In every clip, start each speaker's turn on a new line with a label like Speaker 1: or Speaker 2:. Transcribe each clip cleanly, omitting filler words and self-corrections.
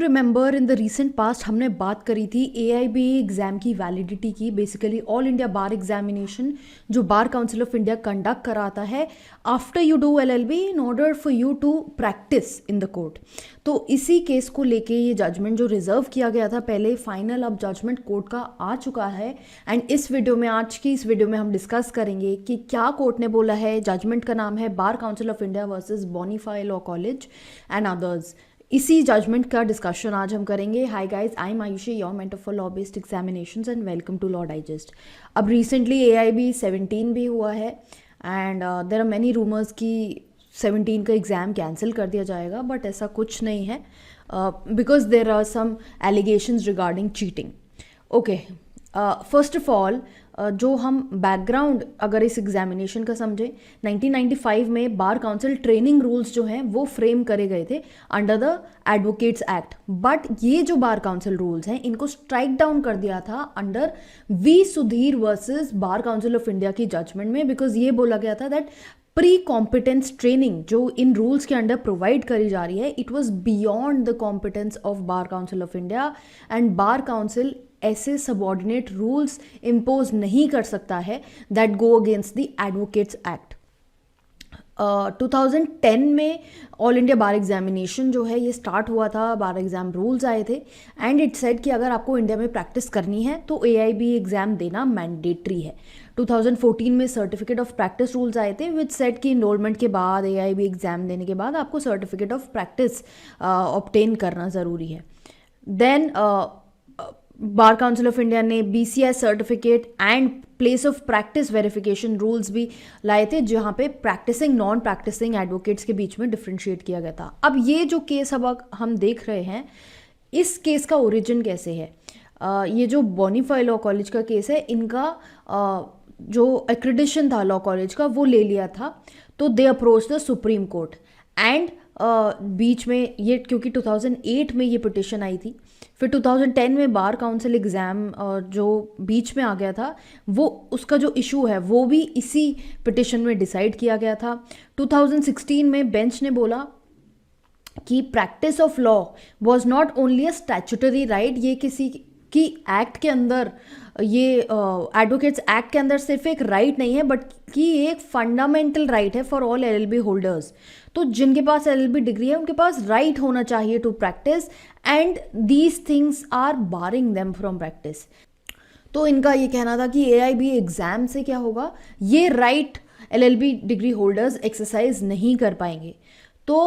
Speaker 1: Remember in the recent past हमने बात करी थी AIB एग्ज़ाम की वैलिडिटी की। बेसिकली ऑल इंडिया बार एग्जामिनेशन जो bar council of India conduct कराता है after you do LLB in order for you to practise in the court. तो इसी केस को लेके ये जजमेंट जो रिजर्व किया गया था पहले, फाइनल अब जजमेंट कोर्ट का आ चुका है। एंड इस वीडियो में, आज की इस वीडियो में हम डिस्कस करेंगे कि क्या कोर्ट ने बोला है। जजमेंट का नाम है bar council of India versus Bonnie Foi law college and others. इसी जजमेंट का डिस्कशन आज हम करेंगे। Hi guys, I am Ayushi, your mentor for law based examinations and welcome to law digest. अब रिसेंटली AIB 17 भी हुआ है and there are many rumours कि 17 का एग्ज़ाम कैंसिल कर दिया जाएगा, बट ऐसा कुछ नहीं है because there are some allegations regarding cheating. Okay, first of all जो हम बैकग्राउंड अगर इस एग्जामिनेशन का समझें, 1995 में बार काउंसिल ट्रेनिंग रूल्स जो हैं वो फ्रेम करे गए थे under the Advocates act. But ये जो बार काउंसिल रूल्स हैं इनको स्ट्राइक डाउन कर दिया था under V Sudhir versus Bar council of India की जजमेंट में, बिकॉज ये बोला गया था दैट प्री कॉम्पिटेंस ट्रेनिंग जो इन रूल्स के अंडर प्रोवाइड करी जा रही है, it was beyond the competence of Bar council of India and Bar Council ऐसे सबॉर्डिनेट रूल्स इम्पोज नहीं कर सकता है that go against the Advocates Act. 2010 में ऑल इंडिया बार एग्जामिनेशन जो है ये स्टार्ट हुआ था, बार एग्जाम रूल्स आए थे एंड इट सेड कि अगर आपको इंडिया में प्रैक्टिस करनी है तो AIB एग्जाम देना मैंडेटरी है। 2014 में सर्टिफिकेट ऑफ प्रैक्टिस रूल्स आए थे विच सेड कि इनरोलमेंट के बाद AIB एग्जाम देने के बाद आपको सर्टिफिकेट ऑफ प्रैक्टिस ऑब्टेन करना ज़रूरी है। Then Bar council of India ने BCI certificate and place of practice verification rules भी लाए थे, जहाँ पे प्रैक्टिसिंग नॉन प्रैक्टिसिंग एडवोकेट्स के बीच में डिफ्रेंशिएट किया गया था। अब ये जो केस अब हम देख रहे हैं, इस केस का ओरिजिन कैसे है? ये जो बोनीफाई लॉ कॉलेज का केस है, इनका जो एक्रेडिशन था लॉ कॉलेज का वो ले लिया था, तो they approach the supreme court and बीच में ये, क्योंकि 2008 में ये पिटिशन आई थी, फिर 2010 में बार काउंसिल एग्ज़ाम जो बीच में आ गया था, वो उसका जो इशू है वो भी इसी पिटिशन में डिसाइड किया गया था। 2016 में बेंच ने बोला कि practice of law was not only a statutory right, ये किसी की एक्ट के अंदर, ये एडवोकेट्स एक्ट के अंदर सिर्फ एक राइट नहीं है बट कि एक फंडामेंटल राइट है फॉर ऑल LLB होल्डर्स। तो जिनके पास LLB डिग्री है उनके पास राइट होना चाहिए to practice and these things are barring them from practice. तो इनका ये कहना था कि AIB एग्जाम से क्या होगा, ये right LLB degree holders exercise नहीं कर पाएंगे। तो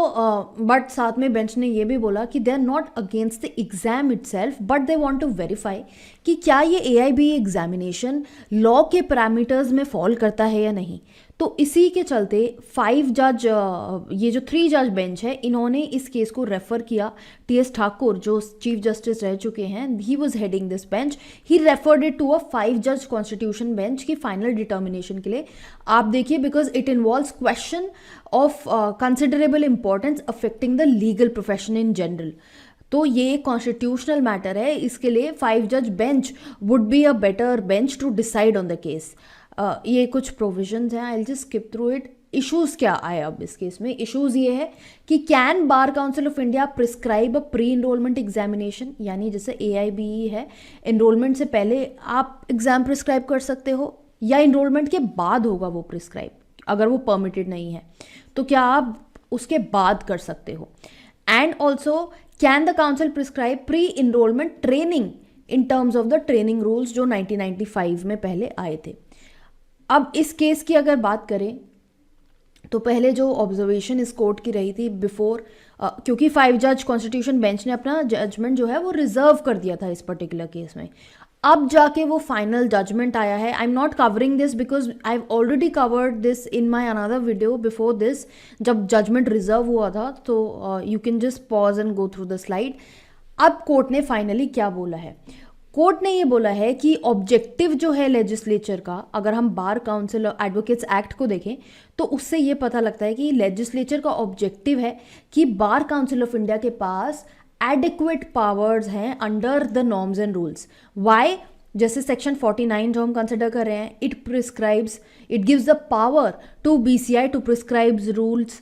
Speaker 1: बट साथ में बेंच ने ये भी बोला कि they are not against the exam itself but they want to verify कि क्या ये AIB एग्जामिनेशन लॉ के पैरामीटर्स में फॉल करता है या नहीं। तो इसी के चलते 5 जज, ये जो 3 जज बेंच है, इन्होंने इस केस को रेफर किया। TS ठाकुर जो चीफ जस्टिस रह चुके हैं, he was heading this bench, he referred it to a 5 जज कॉन्स्टिट्यूशन बेंच की फाइनल डिटर्मिनेशन के लिए। आप देखिए, because it involves question of considerable importance affecting the legal profession in general. तो ये कॉन्स्टिट्यूशनल मैटर है, इसके लिए 5 जज bench would be a better bench to decide on the case. ये कुछ प्रोविजंस हैं, I will just skip through it. Issues क्या आए अब इस केस में? इश्यूज ये है कि can Bar council of India prescribe a pre enrolment examination, यानी जैसे AIB है, इनरोलमेंट से पहले आप एग्जाम प्रिस्क्राइब कर सकते हो या इनरोलमेंट के बाद होगा वो प्रिस्क्राइब, अगर वो परमिटेड नहीं है तो क्या आप उसके बाद कर सकते हो। And also can the council prescribe pre enrolment training in terms of the training rules जो 1995 में पहले आए थे। अब इस केस की अगर बात करें तो पहले जो ऑब्जर्वेशन इस कोर्ट की रही थी बिफोर, क्योंकि 5 जज कॉन्स्टिट्यूशन बेंच ने अपना जजमेंट जो है वो रिजर्व कर दिया था इस पर्टिकुलर केस में, अब जाके वो फाइनल जजमेंट आया है। I am not covering this because I have already covered this in my another video before this, जब जजमेंट रिजर्व हुआ था। तो you can just pause and go through the slide. अब कोर्ट ने finally क्या बोला है? कोर्ट ने ये बोला है कि ऑब्जेक्टिव जो है लेजिस्लेचर का, अगर हम बार काउंसिल एडवोकेट्स एक्ट को देखें तो उससे ये पता लगता है कि लेजिस्लेचर का ऑब्जेक्टिव है कि बार काउंसिल ऑफ इंडिया के पास एडिक्वेट पावर्स हैं under the norms and rules. Why? जैसे सेक्शन 49 जो हम कंसिडर कर रहे हैं, it gives the power to BCI to prescribes rules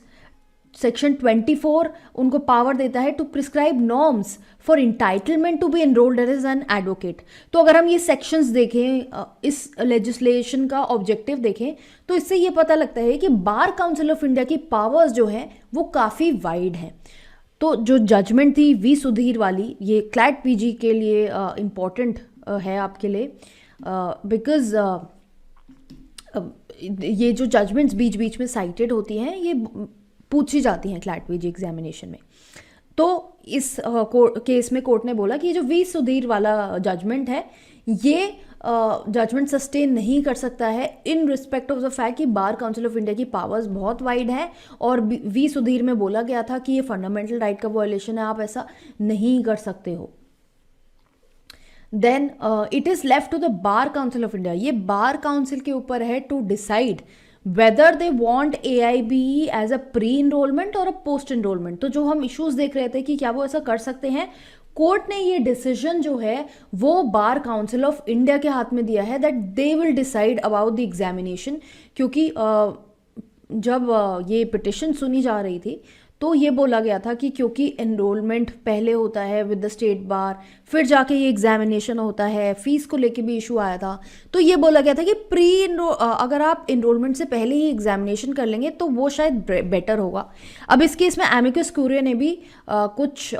Speaker 1: section 24 उनको पावर देता है to prescribe norms for entitlement to be enrolled as an advocate. तो अगर हम ये सेक्शंस देखें, इस लेजिस्लेशन का ऑब्जेक्टिव देखें, तो इससे ये पता लगता है कि बार काउंसिल ऑफ इंडिया की पावर्स जो हैं वो काफ़ी वाइड हैं। तो जो जजमेंट थी वी सुधीर वाली, ये क्लैट पीजी के लिए इम्पॉर्टेंट है आपके लिए, बिकॉज ये जो जजमेंट्स बीच बीच में साइटेड होती हैं ये पूछी जाती हैं क्लैट पीजी एग्जामिनेशन में। तो इस केस में कोर्ट ने बोला कि ये जो वी सुधीर वाला जजमेंट है ये जजमेंट सस्टेन नहीं कर सकता है in respect of the fact कि बार काउंसिल ऑफ इंडिया की पावर्स बहुत वाइड है, और वी सुधीर में बोला गया था कि ये फंडामेंटल राइट का वायलेशन है, आप ऐसा नहीं कर सकते हो। Then it is left to the Bar council of India, ये बार काउंसिल के ऊपर है to decide whether they want AIBE as a pre enrolment और अ पोस्ट इनरोलमेंट। तो जो हम इश्यूज देख रहे थे कि क्या वो ऐसा कर सकते हैं, कोर्ट ने ये डिसीजन जो है वो बार काउंसिल ऑफ इंडिया के हाथ में दिया है that they will decide about the examination. क्योंकि जब ये पिटिशन सुनी जा रही थी तो ये बोला गया था कि क्योंकि एनरोलमेंट पहले होता है विद द स्टेट बार, फिर जाके ये एग्जामिनेशन होता है, फीस को लेके भी इशू आया था, तो ये बोला गया था कि अगर आप एनरोलमेंट से पहले ही एग्जामिनेशन कर लेंगे तो वो शायद बेटर होगा। अब इस केस में एमिकस क्यूरे ने भी कुछ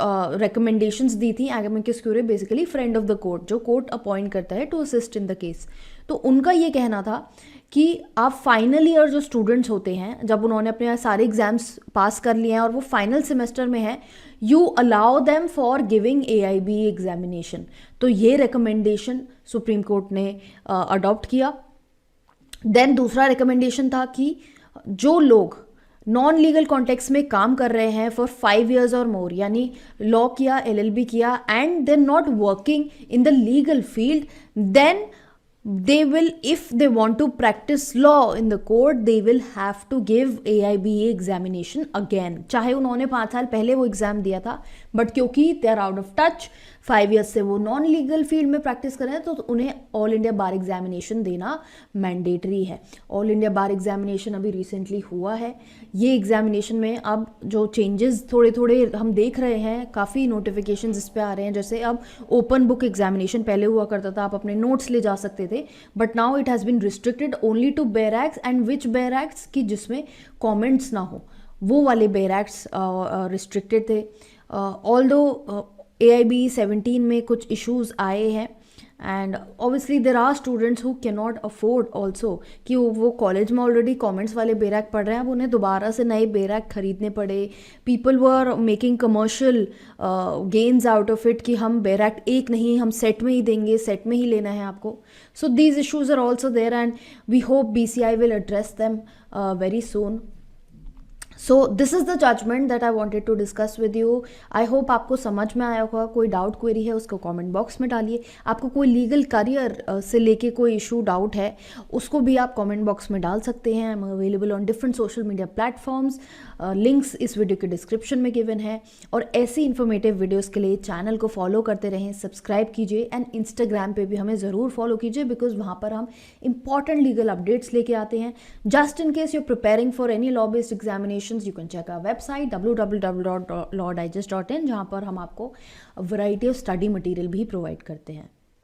Speaker 1: रिकमेंडेशंस दी थी। Amicus curiae basically friend of the court, जो कोर्ट अपॉइंट करता है to assist in the case. तो उनका ये कहना था कि आप फाइनल ईयर जो स्टूडेंट्स होते हैं, जब उन्होंने अपने सारे एग्जाम्स पास कर लिए हैं और वो फाइनल सेमेस्टर में हैं, you allow them for giving AIBE examination. तो ये रिकमेंडेशन सुप्रीम कोर्ट ने अडॉप्ट किया। देन दूसरा रिकमेंडेशन था कि जो लोग नॉन लीगल कॉन्टेक्स्ट में काम कर रहे हैं फॉर 5 years और मोर, यानी लॉ किया, LLB किया, and then not working in the legal field, then they will, if they want to practice law in the court, they will have to give AIBE examination again। चाहे उन्होंने 5 साल पहले वो exam दिया था, but क्योंकि they are out of touch, 5 years से वो नॉन लीगल फील्ड में प्रैक्टिस कर रहे हैं, तो उन्हें ऑल इंडिया बार एग्जामिनेशन देना मैंडेटरी है। ऑल इंडिया बार एग्जामिनेशन अभी रिसेंटली हुआ है। ये एग्जामिनेशन में अब जो चेंजेस थोड़े थोड़े हम देख रहे हैं, काफ़ी नोटिफिकेशंस इस पे आ रहे हैं। जैसे अब ओपन बुक एग्जामिनेशन पहले हुआ करता था, आप अपने नोट्स ले जा सकते थे, but now it has been restricted only to bare acts, and which bare acts की जिसमें कॉमेंट्स ना हो, वो वाले बेयर एक्ट्स रिस्ट्रिक्टेड थे। ऑल्दो AIBE 17 में कुछ इश्यूज आए हैं, and obviously there are students who can not afford also कि वो कॉलेज में ऑलरेडी कॉमेंट्स वाले बेरैक पढ़ रहे हैं, अब उन्हें दोबारा से नए बेरैक खरीदने पड़े। People were making commercial gains out of it कि हम बेरैक एक नहीं, हम सेट में ही देंगे, सेट में ही लेना है आपको। So these issues are also there, and we hope BCI will address them very soon. So this is the judgment that I wanted to discuss with you. I hope आपको समझ में आया होगा। कोई डाउट क्वेरी है उसको comment box में डालिए। आपको कोई लीगल करियर से लेके कोई इशू डाउट है उसको भी आप कमेंट बॉक्स में डाल सकते हैं। I am available on different social media platforms, links इस वीडियो के डिस्क्रिप्शन में गिवन है। और ऐसी इन्फॉर्मेटिव वीडियोज़ के लिए चैनल को फॉलो करते रहें, सब्सक्राइब कीजिए, एंड इंस्टाग्राम पे भी हमें ज़रूर फॉलो कीजिए, बिकॉज वहाँ पर हम इंपॉर्टेंट लीगल अपडेट्स लेके आते हैं। Just in case you preparing for any law based examinations, you can check our website www.lawdigest.in, जहाँ पर हम आपको वैरायटी ऑफ स्टडी मटेरियल भी प्रोवाइड करते हैं।